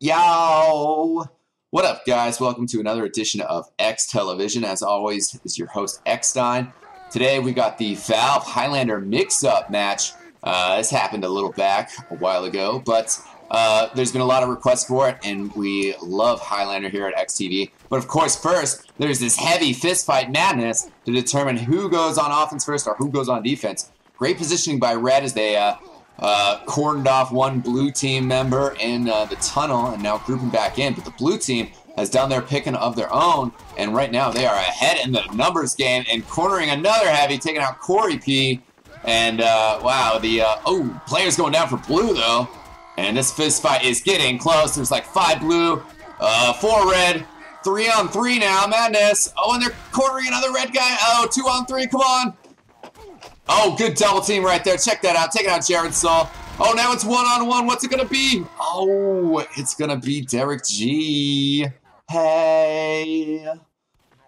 Yo! What up, guys? Welcome to another edition of eXtelevision. As always, is your host, eXtine. Today, we got the Valve Highlander mix-up match. This happened a little back, a while ago, but there's been a lot of requests for it, and we love Highlander here at eXtv. But of course, first, there's this heavy fistfight madness to determine who goes on offense first or who goes on defense. Great positioning by Red as they cordoned off one blue team member in the tunnel and now grouping back in. But the blue team has done their picking of their own, and right now they are ahead in the numbers game and cornering another heavy, taking out Corey P. And wow, the players going down for blue though, and this fist fight is getting close. There's like 5 blue, 4 red, 3 on 3 now. Madness. Oh, and they're cornering another red guy. Oh, 2 on 3. Come on. Oh, good double team right there. Check that out. Taking out Jared Saul. Oh, now it's 1-on-1. What's it going to be? Oh, it's going to be Derek G. Hey.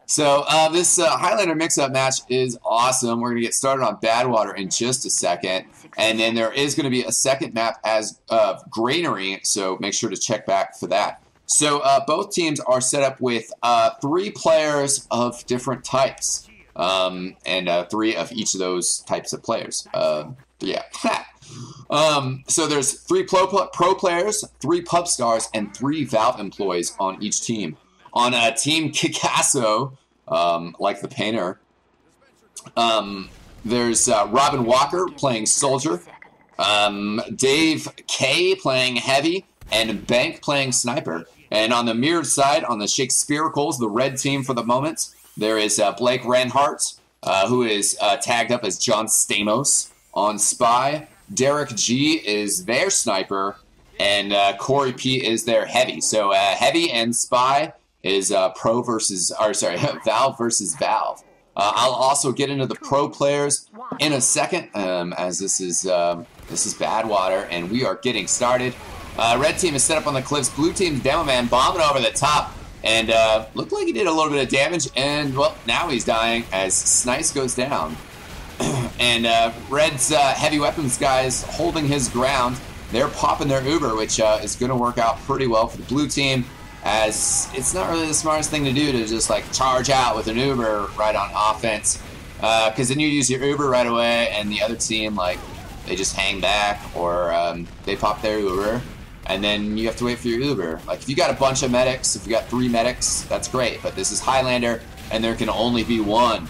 So this Highlander mix-up match is awesome. We're going to get started on Badwater in just a second. And then there is going to be a second map as Granary, so make sure to check back for that. So both teams are set up with 3 players of different types. And 3 of each of those types of players. Yeah. So there's 3 pro players, 3 pubstars, and 3 Valve employees on each team. On Team Kikasso, like the painter, there's Robin Walker playing Soldier, Dave K playing Heavy, and Bank playing Sniper. And on the mirrored side, on the Shakespearicals, the red team for the moment, there is Blake Reinhardt, who is tagged up as John Stamos on Spy. Derek G is their Sniper, and Corey P is their Heavy. So Heavy and Spy is Valve versus Valve. I'll also get into the pro players in a second, as this is Badwater, and we are getting started. Red team is set up on the cliffs. Blue team's Demo Man bombing over the top. And looked like he did a little bit of damage, and, well, now he's dying as Snice goes down. And Red's heavy weapons guys holding his ground. They're popping their Uber, which is going to work out pretty well for the blue team, as it's not really the smartest thing to do to just, like, charge out with an Uber right on offense. Because then you use your Uber right away, and the other team, like, they just hang back, or they pop their Uber. And then you have to wait for your Uber. Like, if you got a bunch of medics, if you got 3 medics, that's great. But this is Highlander, and there can only be 1.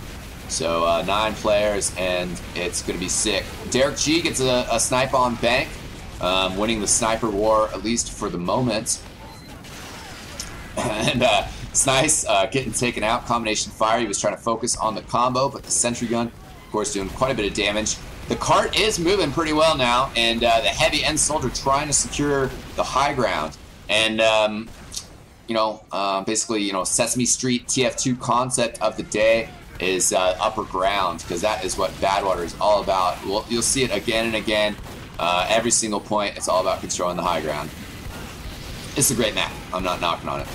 So 9 players, and it's going to be sick. Derek G gets a snipe on Bank, winning the sniper war, at least for the moment. And it's nice getting taken out. Combination fire. He was trying to focus on the combo, but the sentry gun, of course, doing quite a bit of damage. The cart is moving pretty well now, and the Heavy and Soldier trying to secure the high ground. And, basically, Sesame Street TF2 concept of the day is upper ground, because that is what Badwater is all about. You'll see it again and again. Every single point, it's all about controlling the high ground. It's a great map. I'm not knocking on it.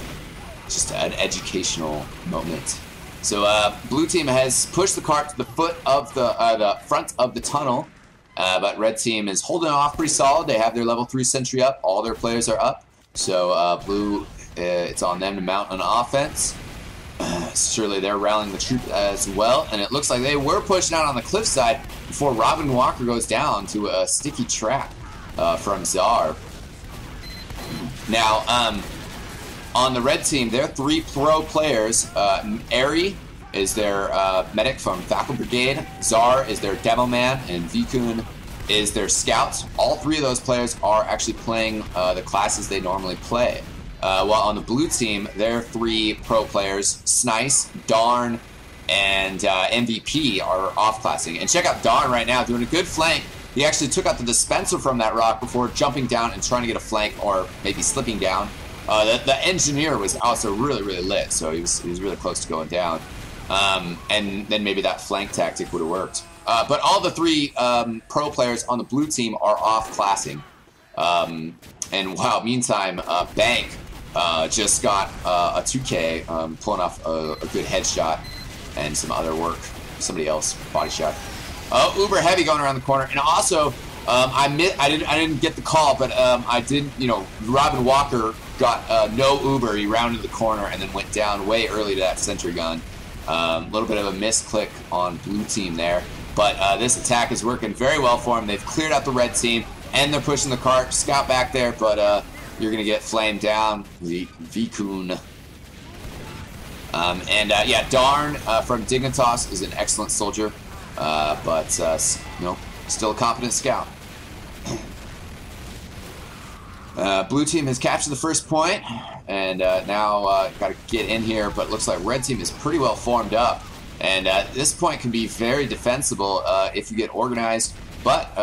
It's just an educational moment. So blue team has pushed the cart to the foot of the front of the tunnel, but red team is holding off pretty solid. They have their level 3 sentry up. All their players are up. So blue, it's on them to mount an offense. Surely they're rallying the troop as well, and it looks like they were pushing out on the cliffside before Robin Walker goes down to a sticky trap from Czar. Now, on the red team, there are 3 pro players. Ari is their medic from Falcon Brigade. Czar is their demo man, and Vikun is their scout. All 3 of those players are actually playing the classes they normally play. While on the blue team, there are 3 pro players. Snice, Darn, and MVP are off-classing. And check out Darn right now, doing a good flank. He actually took out the dispenser from that rock before jumping down and trying to get a flank, or maybe slipping down. The engineer was also really, really lit, so he was really close to going down. And then maybe that flank tactic would have worked. But all the 3 pro players on the blue team are off-classing. And wow, meantime, Bank just got a 2K, pulling off a good headshot and some other work. Somebody else, body shot. Oh, Uber Heavy going around the corner. And also, I didn't get the call, but I did. You know, Robin Walker got no Uber. He rounded the corner and then went down way early to that sentry gun. A little bit of a misclick on blue team there, but this attack is working very well for them. They've cleared out the red team and they're pushing the cart. Scout back there, but you're gonna get flamed down, Vikun. Yeah, Darn from Dignitas is an excellent soldier, but you know, still a competent scout. Blue team has captured the first point, and now got to get in here, but looks like red team is pretty well formed up. And this point can be very defensible if you get organized, but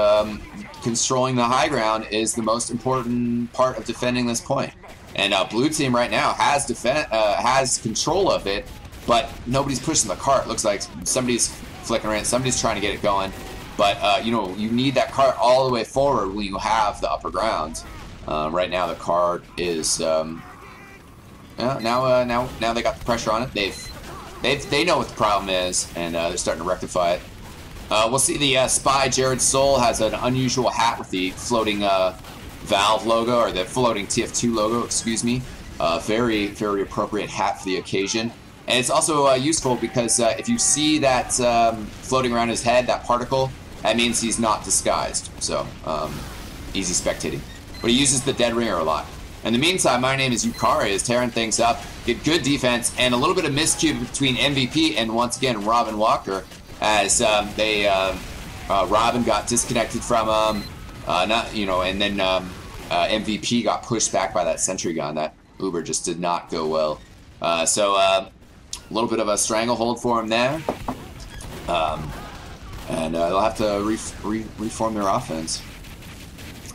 controlling the high ground is the most important part of defending this point. And blue team right now has control of it, but nobody's pushing the cart. Looks like somebody's flicking around, somebody's trying to get it going. But you know, you need that cart all the way forward when you have the upper ground. Right now the cart is now they got the pressure on it. They know what the problem is, and they're starting to rectify it. We'll see the spy Jared Soul has an unusual hat with the floating Valve logo, or the floating TF2 logo, excuse me. Very, very appropriate hat for the occasion. And it's also useful because if you see that floating around his head, that particle, that means he's not disguised. So, easy spectating. But he uses the dead ringer a lot. In the meantime, my name is Yukari is tearing things up, get good defense, and a little bit of miscue between MVP and, once again, Robin Walker, as Robin got disconnected from and then MVP got pushed back by that sentry gun. That Uber just did not go well. So a little bit of a stranglehold for him there. And they'll have to reform their offense.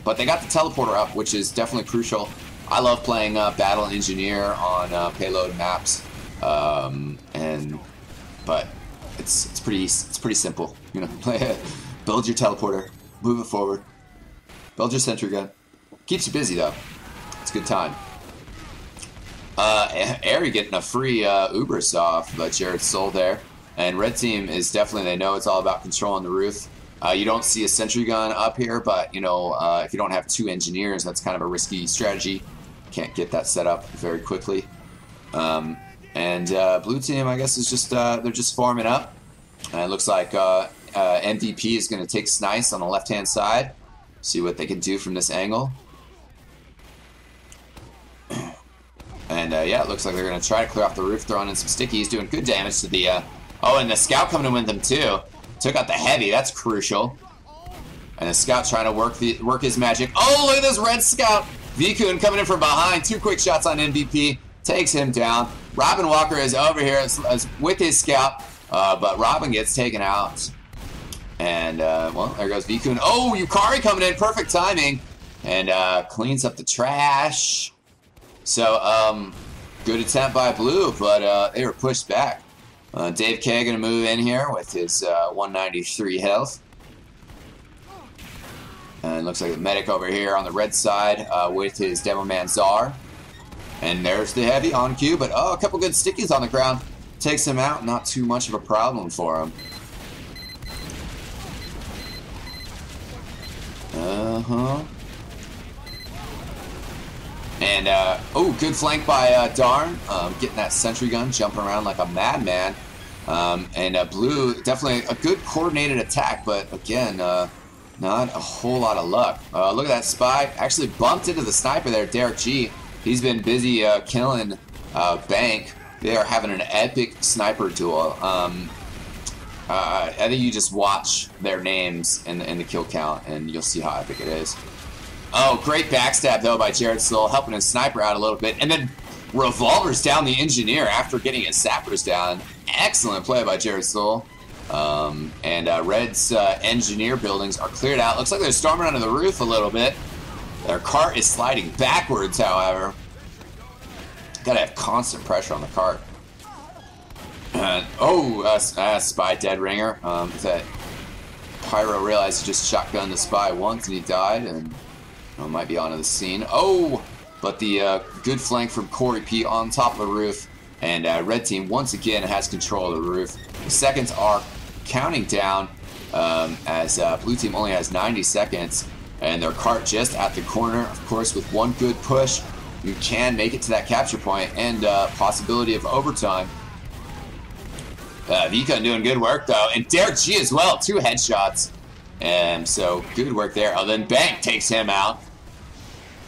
But they got the teleporter up, which is definitely crucial. I love playing Battle Engineer on payload maps, but it's pretty simple. You know, build your teleporter, move it forward, build your sentry gun. Keeps you busy though. It's a good time. Airy getting a free Ubers off, but Jared Soul there. And red team is definitely, they know it's all about controlling the roof. You don't see a sentry gun up here, but you know, if you don't have two engineers, that's kind of a risky strategy. Can't get that set up very quickly. Blue team, I guess, is just they're just forming up. And it looks like MVP is going to take Snice on the left-hand side. See what they can do from this angle. And yeah, it looks like they're going to try to clear off the roof, throwing in some stickies, doing good damage to the... oh, and the scout coming in with them too. Took out the heavy, that's crucial. And the scout trying to work his magic. Oh, look at this red scout! Vikun coming in from behind, 2 quick shots on MVP, takes him down. Robin Walker is over here with his scout, but Robin gets taken out. And, well, there goes Vikun. Oh, Yukari coming in, perfect timing. And cleans up the trash. So, good attempt by Blue, but they were pushed back. Dave K going to move in here with his 193 health. And it looks like the medic over here on the red side with his Demo Man Czar. And there's the heavy on cue, but oh, a couple good stickies on the ground. Takes him out, not too much of a problem for him. And, oh, good flank by Darn, getting that sentry gun, jumping around like a madman. Blue, definitely a good coordinated attack, but again, not a whole lot of luck. Look at that spy, actually bumped into the sniper there, Derek G. He's been busy killing Bank. They are having an epic sniper duel. I think you just watch their names in the kill count, and you'll see how epic it is. Oh, great backstab, though, by Jared Soul, helping his sniper out a little bit. And then revolvers down the engineer after getting his sappers down. Excellent play by Jared Soul. Red's engineer buildings are cleared out. Looks like they're storming under the roof a little bit. Their cart is sliding backwards, however. Gotta have constant pressure on the cart. Spy dead ringer. That Pyro realized he just shotgunned the spy once and he died, and might be onto the scene. Oh, but the good flank from Corey P on top of the roof, and red team once again has control of the roof. The seconds are counting down, as blue team only has 90 seconds, and their cart just at the corner. Of course, with one good push, you can make it to that capture point and possibility of overtime. Vika doing good work, though, and Derek G as well, 2 headshots. And so, good work there. Oh, then Bank takes him out.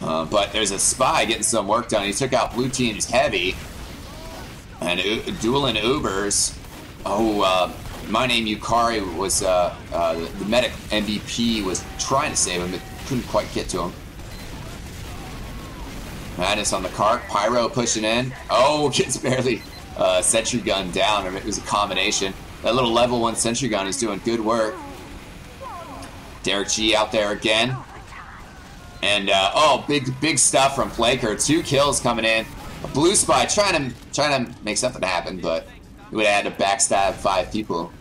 But there's a Spy getting some work done. He took out blue team's Heavy. And dueling Ubers. Oh, My Name Yukari was, the medic MVP was trying to save him, but couldn't quite get to him. Madness on the cart. Pyro pushing in. Oh, gets barely sentry gun down. I mean, it was a combination. That little level 1 sentry gun is doing good work. Derek G out there again. And, oh, big stuff from Flaker. 2 kills coming in. A blue Spy trying to make something happen, but he would have had to backstab 5 people.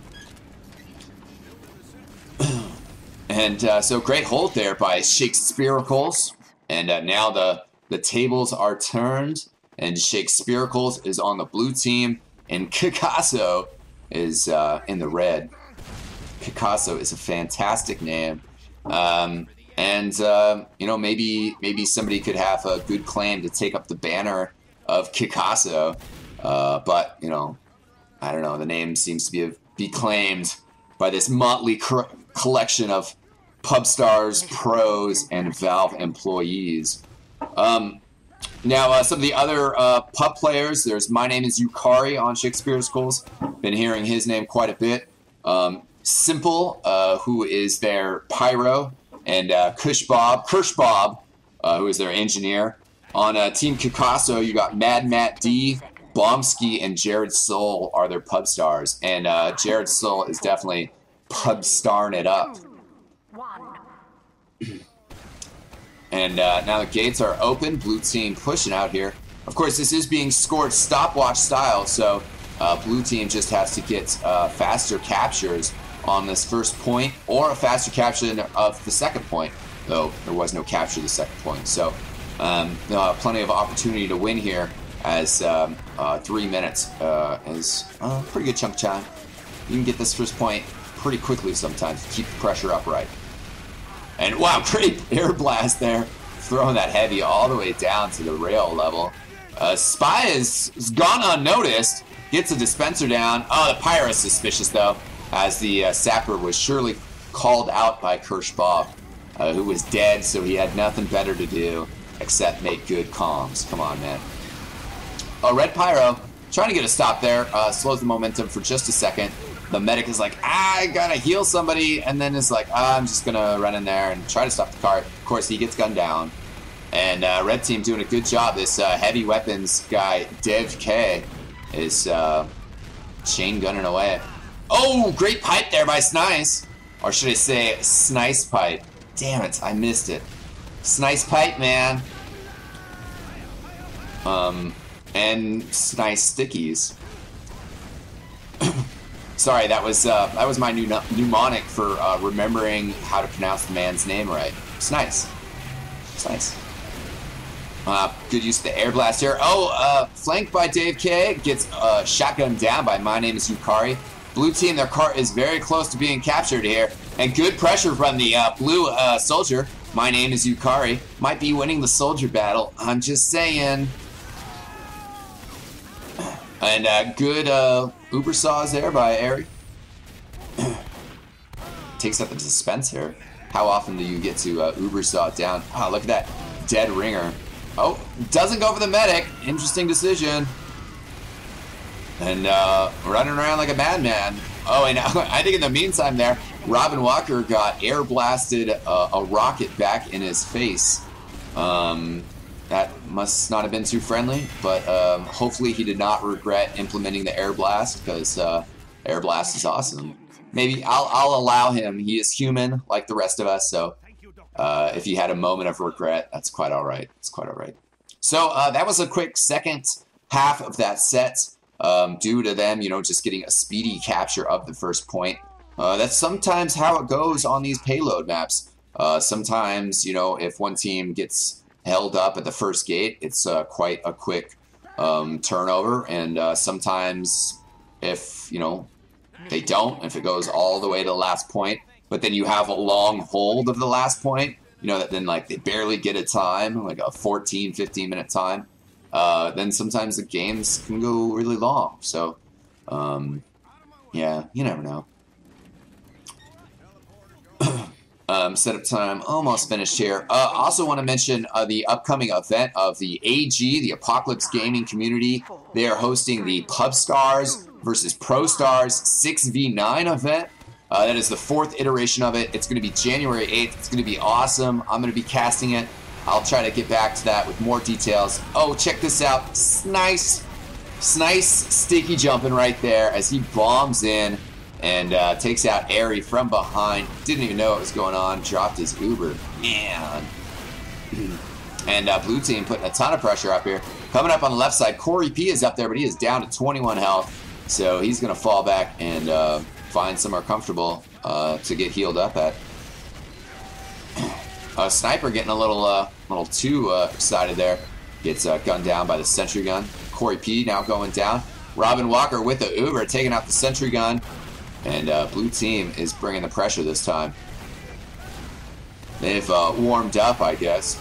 And so great hold there by Shakespearicles. And now the tables are turned, and Shakespearicles is on the blue team, and Kikasso is in the red. Kikasso is a fantastic name. And you know, maybe somebody could have a good claim to take up the banner of Kikasso. But, you know, I don't know. The name seems to be claimed by this motley collection of pubstars, pros, and Valve employees. Now, some of the other pub players, there's My Name is Yukari on Shakespeare's Schools. Been hearing his name quite a bit. Simple, who is their pyro, and Kirsch Bob, who is their engineer. On Team Kikasso, you got Mad Matt D, Bombski, and Jared Soul are their pub stars. And Jared Soul is definitely pub starring it up. And now the gates are open. Blue team pushing out here. Of course, this is being scored stopwatch style, so blue team just has to get faster captures on this first point, or a faster capture of the second point, though there was no capture of the second point. So plenty of opportunity to win here, as 3 minutes is a pretty good chunk of time. You can get this first point pretty quickly sometimes. Keep the pressure upright. And wow, great air blast there, throwing that Heavy all the way down to the rail level. Spy is gone unnoticed, gets a dispenser down. Oh, the pyro is suspicious though, as the sapper was surely called out by Kirsch Bob, who was dead, so he had nothing better to do except make good comms. Come on, man. Oh, red pyro, trying to get a stop there, slows the momentum for just a second. The medic is like, I gotta heal somebody, and then is like, I'm just gonna run in there and try to stop the cart. Of course, he gets gunned down. And red team doing a good job. This heavy weapons guy, Dev K, is chain gunning away. Oh, great pipe there by Snice. Or should I say Snice pipe. Damn it, I missed it. Snice pipe, man. And Snice stickies. Sorry, that was my mnemonic for remembering how to pronounce the man's name right. Snice. Snice. Good use of the air blast here. Oh, flanked by Dave K. Gets shotgunned down by My Name is Yukari. Blue team, their cart is very close to being captured here. And good pressure from the blue soldier. My Name is Yukari. Might be winning the soldier battle. I'm just saying. And good Uber saws there by Ari. Takes up the dispenser. How often do you get to Uber saw down? Oh, look at that dead ringer. Oh, doesn't go for the medic. Interesting decision. And running around like a madman. Oh, and I think in the meantime there, Robin Walker got air blasted a rocket back in his face. That must not have been too friendly, but hopefully he did not regret implementing the air blast, because air blast is awesome. Maybe I'll allow him. He is human like the rest of us, so if he had a moment of regret, that's quite all right. It's quite all right. So that was a quick second half of that set, due to them, you know, just getting a speedy capture of the first point. That's sometimes how it goes on these payload maps. Sometimes, you know, if one team gets held up at the first gate, it's quite a quick turnover, and sometimes if, you know, they don't if it goes all the way to the last point. But then you have a long hold of the last point, you know, that then like they barely get a time, like a 14, 15-minute time. Then sometimes the games can go really long. So, yeah, you never know. Setup time almost finished here. Also want to mention the upcoming event of the AG, the Apocalypse Gaming Community. They are hosting the pubstars versus ProStars 6v9 event. That is the 4th iteration of it. It's going to be January 8th. It's going to be awesome. I'm going to be casting it. I'll try to get back to that with more details. Oh, check this out. Nice sticky jumping right there as he bombs in and takes out Airy from behind. Didn't even know what was going on. Dropped his Uber. Man. And blue team putting a ton of pressure up here. Coming up on the left side, Corey P is up there, but he is down to 21 health. So he's going to fall back and find somewhere comfortable to get healed up at. Sniper getting a little too excited there. Gets gunned down by the sentry gun. Corey P now going down. Robin Walker with the Uber taking out the sentry gun. And blue team is bringing the pressure this time. They've warmed up, I guess.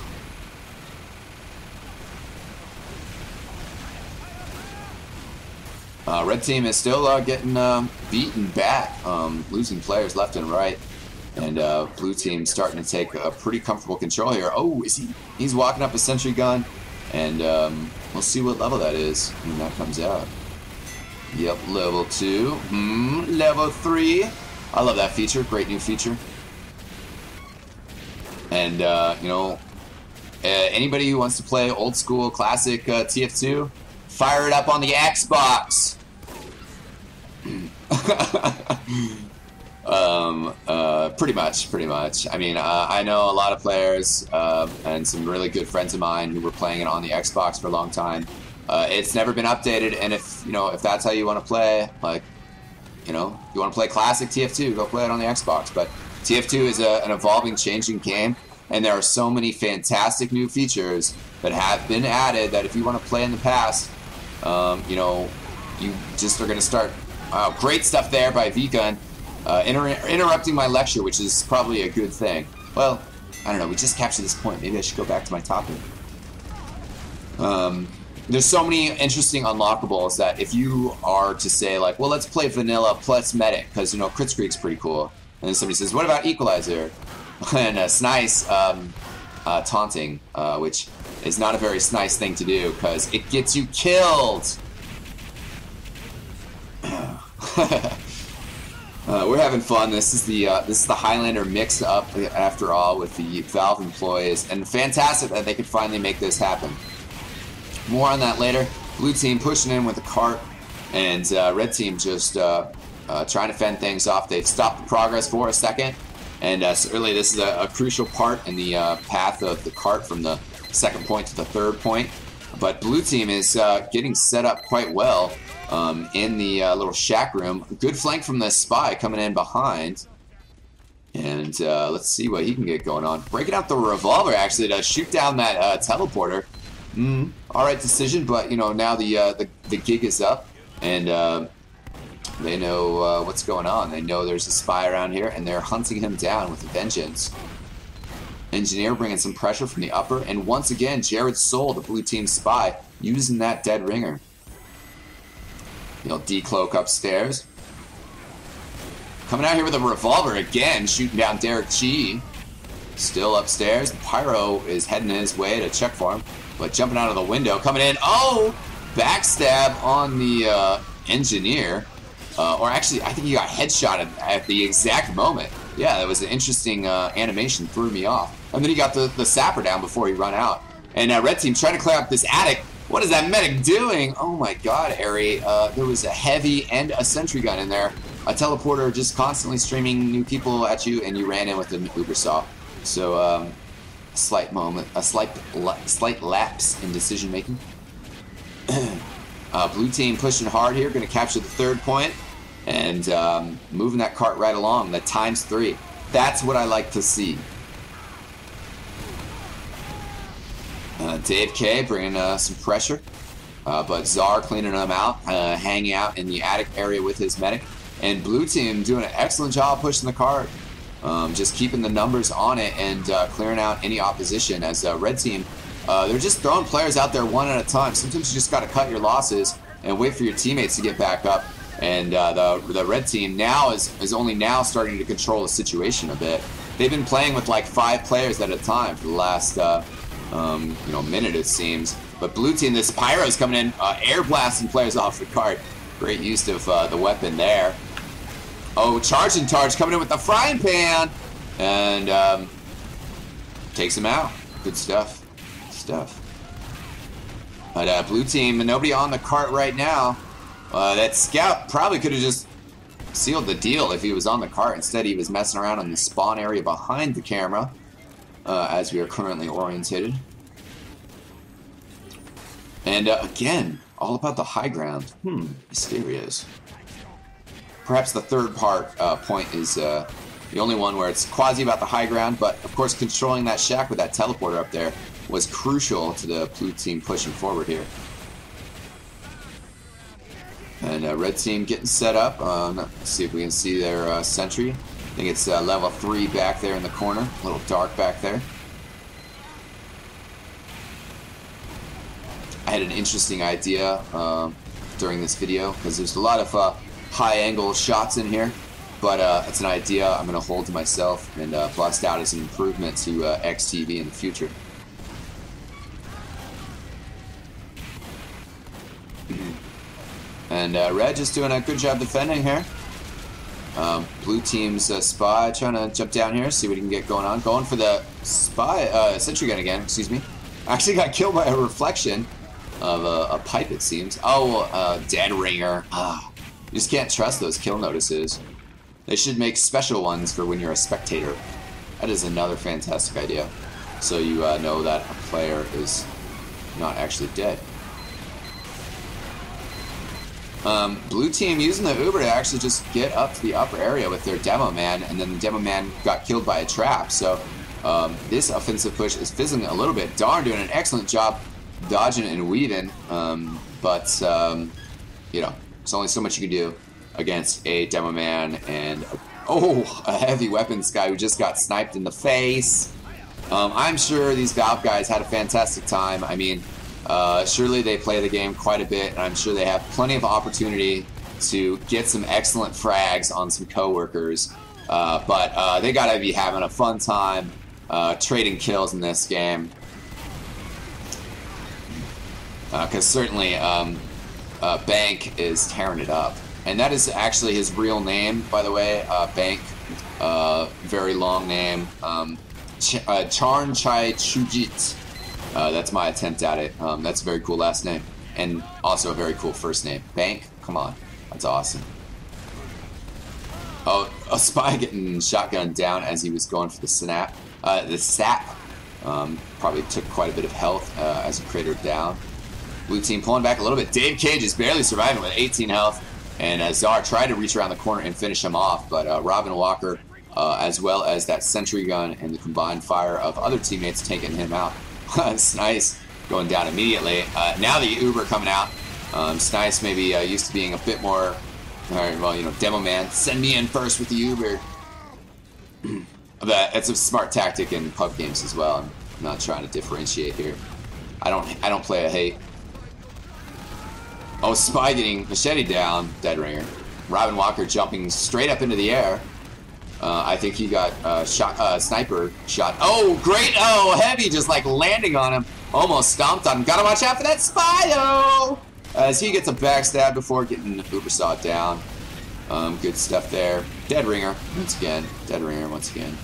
Red team is still getting beaten back, losing players left and right. And blue team starting to take a pretty comfortable control here. Oh, is he? He's walking up a sentry gun. And we'll see what level that is when that comes out. Yep, level 2. Level 3. I love that feature. Great new feature. And, you know, anybody who wants to play old school classic TF2, fire it up on the Xbox. Pretty much. I mean, I know a lot of players and some really good friends of mine who were playing it on the Xbox for a long time. It's never been updated, and if that's how you want to play, like, you want to play classic TF2, go play it on the Xbox. But TF2 is an evolving, changing game, and there are so many fantastic new features that have been added that if you want to play in the past, you just are going to start. Wow, great stuff there by V-Gun. Interrupting my lecture, which is probably a good thing. Well, I don't know, we just captured this point. Maybe I should go back to my topic. There's so many interesting unlockables that if you are to say, like, well, let's play vanilla plus medic, because, Kritzkrieg's pretty cool. And then somebody says, what about Equalizer? And Snice taunting, which is not a very nice thing to do, because it gets you killed. We're having fun. This is the Highlander mix-up, after all, with the Valve employees, and fantastic that they could finally make this happen. More on that later. Blue team pushing in with the cart, and red team just trying to fend things off. They've stopped the progress for a second, and certainly this is a crucial part in the path of the cart from the second point to the third point. But blue team is getting set up quite well in the little shack room. Good flank from the spy coming in behind. And let's see what he can get going on. Breaking out the revolver, actually, to shoot down that teleporter. Alright decision, but, now the gig is up. And they know what's going on. They know there's a spy around here, and they're hunting him down with a vengeance. Engineer bringing some pressure from the upper. And once again, Jared Soul, the blue team spy, using that dead ringer. Decloak upstairs. Coming out here with a revolver again, shooting down Derek G. Still upstairs. Pyro is heading his way to check for him, but jumping out of the window, coming in. Oh! Backstab on the engineer. Or actually, I think he got headshotted at the exact moment. Yeah, that was an interesting animation, threw me off. And then he got the sapper down before he run out. And red team trying to clear up this attic. What is that medic doing? Oh my god, Ari. There was a heavy and a sentry gun in there. A teleporter just constantly streaming new people at you, and you ran in with an Uber saw. So, a slight lapse in decision making. Blue team pushing hard here, going to capture the third point, and moving that cart right along. The ×3. That's what I like to see. Dave K bringing some pressure, but Czar cleaning them out, hanging out in the attic area with his medic. And blue team doing an excellent job pushing the cart. Just keeping the numbers on it and clearing out any opposition. As red team, they're just throwing players out there one at a time. Sometimes you just got to cut your losses and wait for your teammates to get back up. And the red team now is only now starting to control the situation a bit. They've been playing with like 5 players at a time for the last minute, it seems. But blue team, this pyro's coming in, air blasting players off the cart. Great use of the weapon there. Oh, charge and charge coming in with the frying pan, and takes him out. Good stuff. But blue team, nobody on the cart right now. That scout probably could have just sealed the deal if he was on the cart. Instead, he was messing around in the spawn area behind the camera, as we are currently orientated. And again, all about the high ground. Mysterious. Perhaps the third point is the only one where it's quasi about the high ground, but of course controlling that shack with that teleporter up there was crucial to the blue team pushing forward here. And red team getting set up. Let's see if we can see their sentry. I think it's level 3 back there in the corner. A little dark back there. I had an interesting idea during this video because there's a lot of high angle shots in here, but it's an idea I'm going to hold to myself and bust out as an improvement to eXtv in the future. And red just doing a good job defending here. Blue team's spy trying to jump down here, see what he can get going on. Going for the spy sentry gun again, excuse me. Actually got killed by a reflection of a pipe, it seems. Oh, dead ringer. You just can't trust those kill notices. They should make special ones for when you're a spectator. That is another fantastic idea. So you know that a player is not actually dead. Blue team using the Uber to actually just get up to the upper area with their demo man, and then the demo man got killed by a trap. So this offensive push is fizzling a little bit. Darn doing an excellent job dodging and weaving, but you know, there's only so much you can do against a demo man and a heavy weapons guy who just got sniped in the face. I'm sure these Valve guys had a fantastic time. I mean, surely they play the game quite a bit, and I'm sure they have plenty of opportunity to get some excellent frags on some coworkers. But they gotta be having a fun time trading kills in this game. Because certainly Bank is tearing it up. And that is actually his real name, by the way, Bank. Very long name. Charn Chai Chujit. That's my attempt at it. That's a very cool last name. And also a very cool first name. Bank, come on. That's awesome. Oh, a spy getting shotgunned down as he was going for the snap. The sap. Probably took quite a bit of health as he cratered down. Blue team pulling back a little bit. Dave Cage is barely surviving with 18 health. And Czar tried to reach around the corner and finish him off. But Robin Walker, as well as that sentry gun and the combined fire of other teammates taking him out. Snice going down immediately. Now the Uber coming out. Snice maybe used to being a bit more, well, you know, demo man. Send me in first with the Uber. That's a smart tactic in pub games as well. I'm not trying to differentiate here. I don't play a hate. Oh, spy getting machete down. Dead ringer. Robin Walker jumping straight up into the air. I think he got sniper shot. Oh, great! Oh, heavy, just like landing on him. Almost stomped on him. Gotta watch out for that spy, as he gets a backstab before getting the Uber saw down. Good stuff there. Dead ringer once again. Dead ringer once again.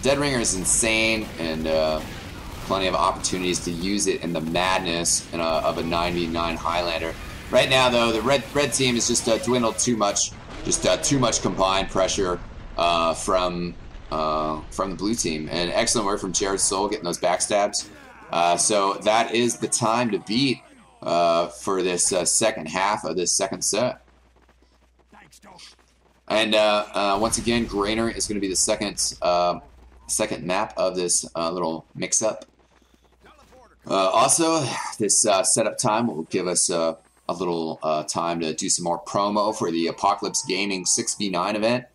Dead ringer is insane, and plenty of opportunities to use it in the madness of a 9v9 Highlander. Right now, though, the red team is just dwindled too much. Just too much combined pressure from the blue team. And excellent work from Jared Soul getting those backstabs. So that is the time to beat for this second half of this second set. And once again, Grainer is going to be the second map of this little mix-up. Also, this setup time will give us little time to do some more promo for the Apocalypse Gaming 6v9 event.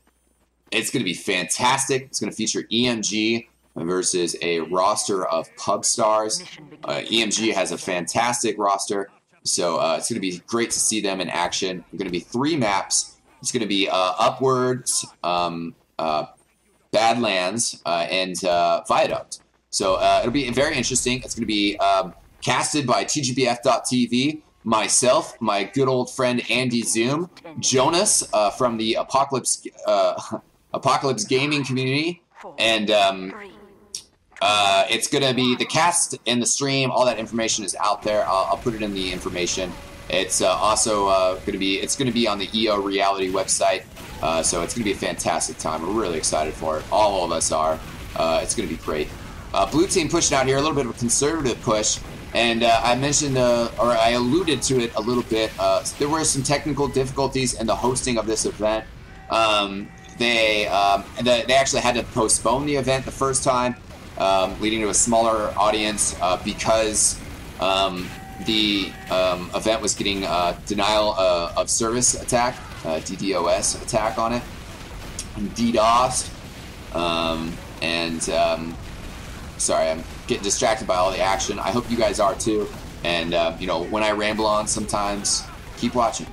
It's going to be fantastic. It's going to feature EMG versus a roster of pubstars. EMG has a fantastic roster, so it's going to be great to see them in action. There are going to be 3 maps. It's going to be Upwards, Badlands, and Viaduct. So it'll be very interesting. It's going to be casted by TGBF.TV, myself, my good old friend Andy Zoom, Jonas from the Apocalypse Gaming community, and it's going to be the cast and the stream. All that information is out there. I'll put it in the information. It's also going to be on the EO Reality website. So it's going to be a fantastic time. We're really excited for it. All of us are. It's going to be great. Blue team pushing out here, a little bit of a conservative push. And I mentioned, or I alluded to it a little bit, there were some technical difficulties in the hosting of this event. They actually had to postpone the event the first time, leading to a smaller audience because the event was getting denial of service attack, DDoS attack on it, DDoS, sorry, I'm getting distracted by all the action. I hope you guys are too. And you know, when I ramble on, sometimes keep watching.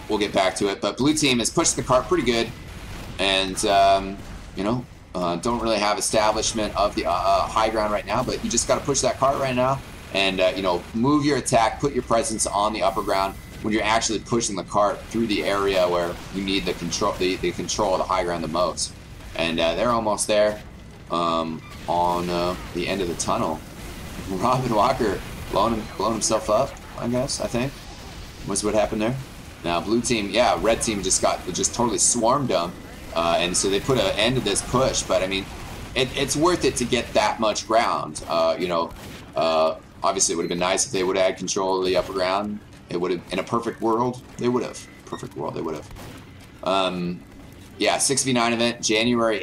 We'll get back to it. But blue team has pushed the cart pretty good, and you know, don't really have establishment of the high ground right now. But you just got to push that cart right now, and you know, move your attack, put your presence on the upper ground when you're actually pushing the cart through the area where you need the control of the high ground the most. And they're almost there on the end of the tunnel. Robin Walker blowing himself up, I think was what happened there. Now blue team, yeah, red team just totally swarmed them, and so they put an end to this push. But I mean, it's worth it to get that much ground. You know, obviously it would have been nice if they would have had control of the upper ground. It would have, in a perfect world, they would have. Yeah, 6v9 event, January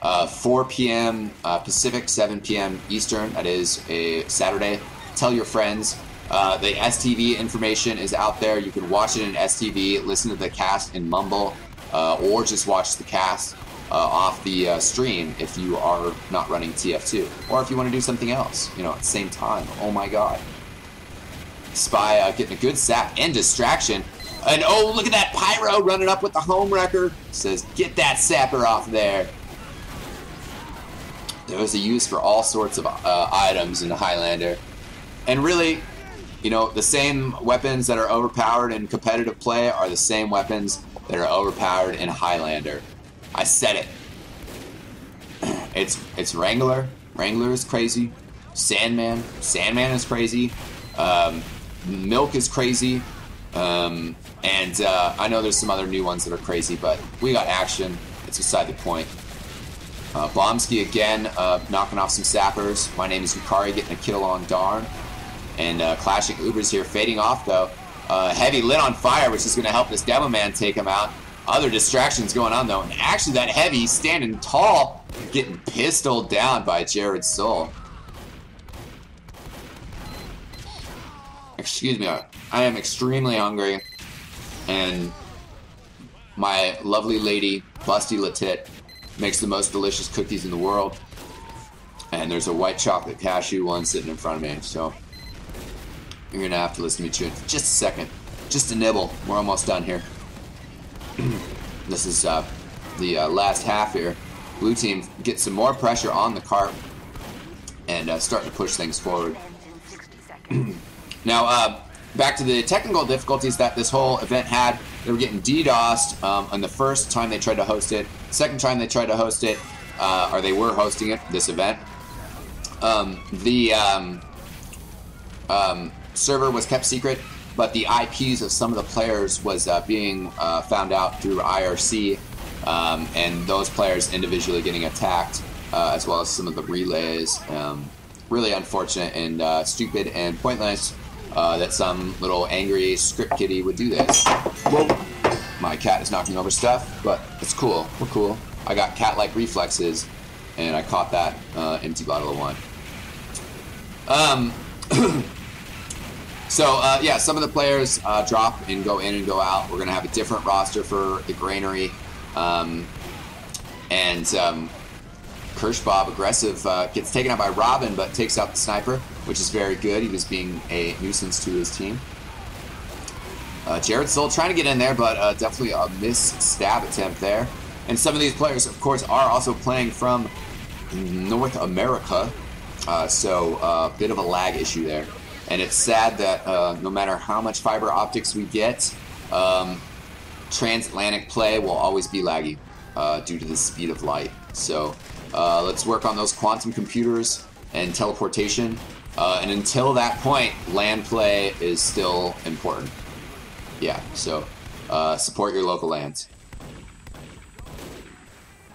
8th, 4 p.m. Pacific, 7 p.m. Eastern. That is a Saturday. Tell your friends. The STV information is out there. You can watch it in STV, listen to the cast in Mumble, or just watch the cast off the stream if you are not running TF2. Or if you want to do something else, you know, at the same time. Oh my god. Spy getting a good sap and distraction. And oh, look at that Pyro running up with the home wrecker. Says, get that sapper off there. There was a use for all sorts of items in the Highlander. And really, you know, the same weapons that are overpowered in competitive play are the same weapons that are overpowered in Highlander. I said it. It's Wrangler. Wrangler is crazy. Sandman is crazy. Milk is crazy. And I know there's some other new ones that are crazy, but we got action. It's beside the point. Blomsky again, knocking off some sappers. My name is Yukari, getting a kill on Darn. And Clashing Ubers here, fading off though. Heavy lit on fire, which is going to help this Demo Man take him out. Other distractions going on though. And actually that Heavy standing tall, getting pistoled down by Jared Soul. Excuse me, I am extremely hungry, and my lovely lady, Busty Latit, makes the most delicious cookies in the world, and there's a white chocolate cashew one sitting in front of me, so you're going to have to listen to me chew in just a second. Just a nibble. We're almost done here. This is the last half here. Blue team gets some more pressure on the cart and starting to push things forward. Now, back to the technical difficulties that this whole event had. They were getting DDoSed on the first time they tried to host it. Second time they tried to host it, or they were hosting it, this event. The server was kept secret, but the IPs of some of the players was being found out through IRC, and those players individually getting attacked, as well as some of the relays. Really unfortunate and stupid and pointless. That some little angry script kiddie would do this. Whoa! My cat is knocking over stuff, but it's cool. We're cool. I got cat-like reflexes, and I caught that empty bottle of wine. So, yeah, some of the players drop and go in and go out. We're going to have a different roster for the Granary. Kirschbob, aggressive, gets taken out by Robin, but takes out the sniper, which is very good. He was being a nuisance to his team. Jared Soul trying to get in there, but definitely a missed stab attempt there. And some of these players, of course, are also playing from North America, so a bit of a lag issue there. And it's sad that no matter how much fiber optics we get, transatlantic play will always be laggy due to the speed of light. So let's work on those quantum computers and teleportation. And until that point, LAN play is still important. Yeah, so support your local LANs.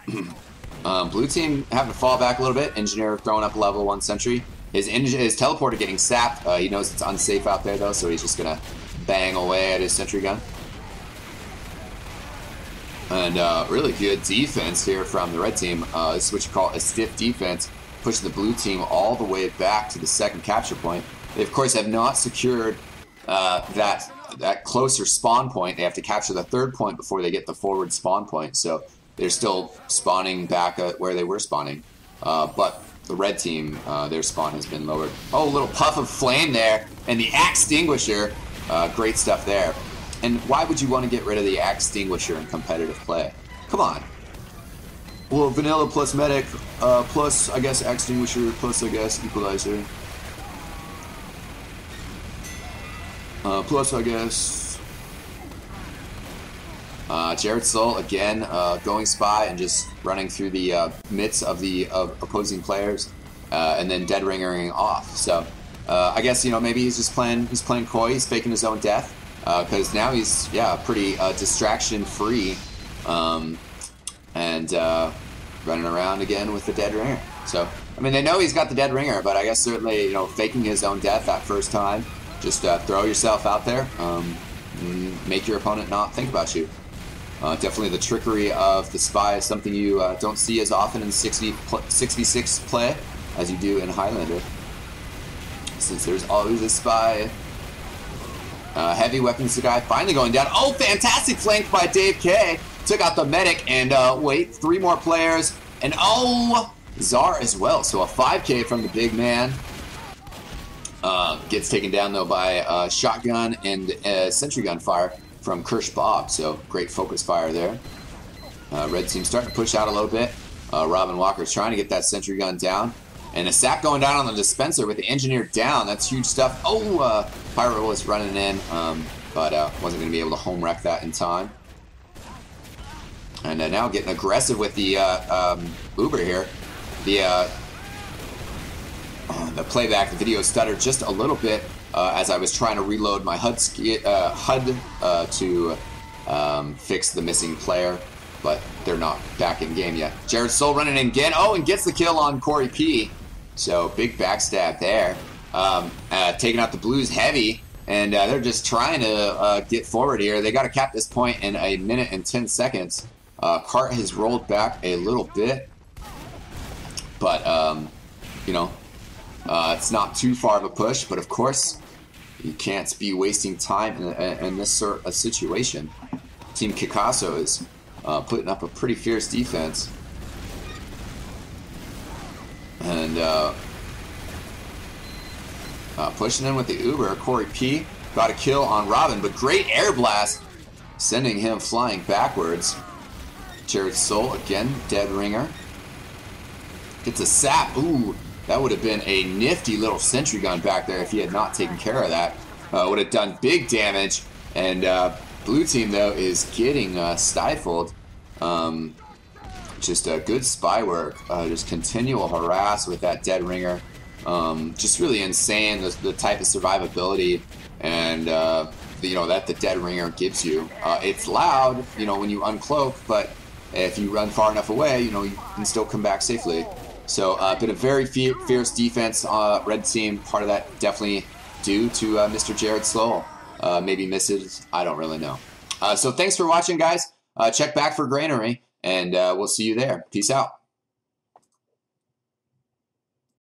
Blue team having to fall back a little bit. Engineer throwing up level 1 sentry. His teleporter getting sapped. He knows it's unsafe out there, though, so he's just going to bang away at his sentry gun. And really good defense here from the red team. This is what you call a stiff defense, pushing the blue team all the way back to the second capture point. They, of course, have not secured that closer spawn point. They have to capture the third point before they get the forward spawn point. So they're still spawning back at where they were spawning. But the red team, their spawn has been lowered. Oh, a little puff of flame there, and the axe extinguisher. Great stuff there. And why would you want to get rid of the axe extinguisher in competitive play? Come on. Well, vanilla plus medic, plus, I guess, axe extinguisher, plus, I guess, equalizer. Plus, I guess... Jared Soul, again, going spy and just running through the midst of the opposing players, and then dead ringering off. So, I guess, you know, maybe he's just playing coy, he's faking his own death, because now he's, yeah, pretty distraction-free, and running around again with the dead ringer. So, I mean, they know he's got the dead ringer, but I guess certainly, you know, faking his own death that first time, just throw yourself out there, make your opponent not think about you. Definitely the trickery of the spy is something you don't see as often in 6v6 play as you do in Highlander, since there's always a spy. Heavy weapons guy finally going down. Oh, fantastic flank by Dave K. Took out the medic, and wait, 3 more players, and oh, Czar as well. So a 5K from the big man. Gets taken down though by shotgun and sentry gun fire from Kirschbob, so great focus fire there. Red team starting to push out a little bit. Robin Walker's trying to get that sentry gun down. And a sap going down on the dispenser with the engineer down. That's huge stuff. Oh, Pyro was running in, but wasn't going to be able to home wreck that in time. And now getting aggressive with the Uber here. The playback, the video stuttered just a little bit as I was trying to reload my HUD to fix the missing player, but they're not back in game yet. Jared Soul running in again. Oh, and gets the kill on Corey P. So big backstab there. Taking out the Blues heavy, and they're just trying to get forward here. They got to cap this point in 1 minute and 10 seconds. Cart has rolled back a little bit, but you know, it's not too far of a push, but of course, you can't be wasting time in this sort of situation. Team Kikasso is putting up a pretty fierce defense. And pushing in with the Uber. Corey P. got a kill on Robin, but great air blast, sending him flying backwards. Jared Soul, again, dead ringer. Gets a sap. Ooh. That would have been a nifty little sentry gun back there if he had not taken care of that. Would have done big damage. And blue team, though, is getting stifled. Just good spy work. Just continual harass with that dead ringer. Just really insane, the type of survivability and you know, that the dead ringer gives you. It's loud, you know, when you uncloak, but if you run far enough away, you know, you can still come back safely. So, been a very fierce defense, red team. Part of that definitely due to Mr. Jared Soul. Maybe misses, I don't really know. So thanks for watching, guys. Check back for Granary, and we'll see you there. Peace out.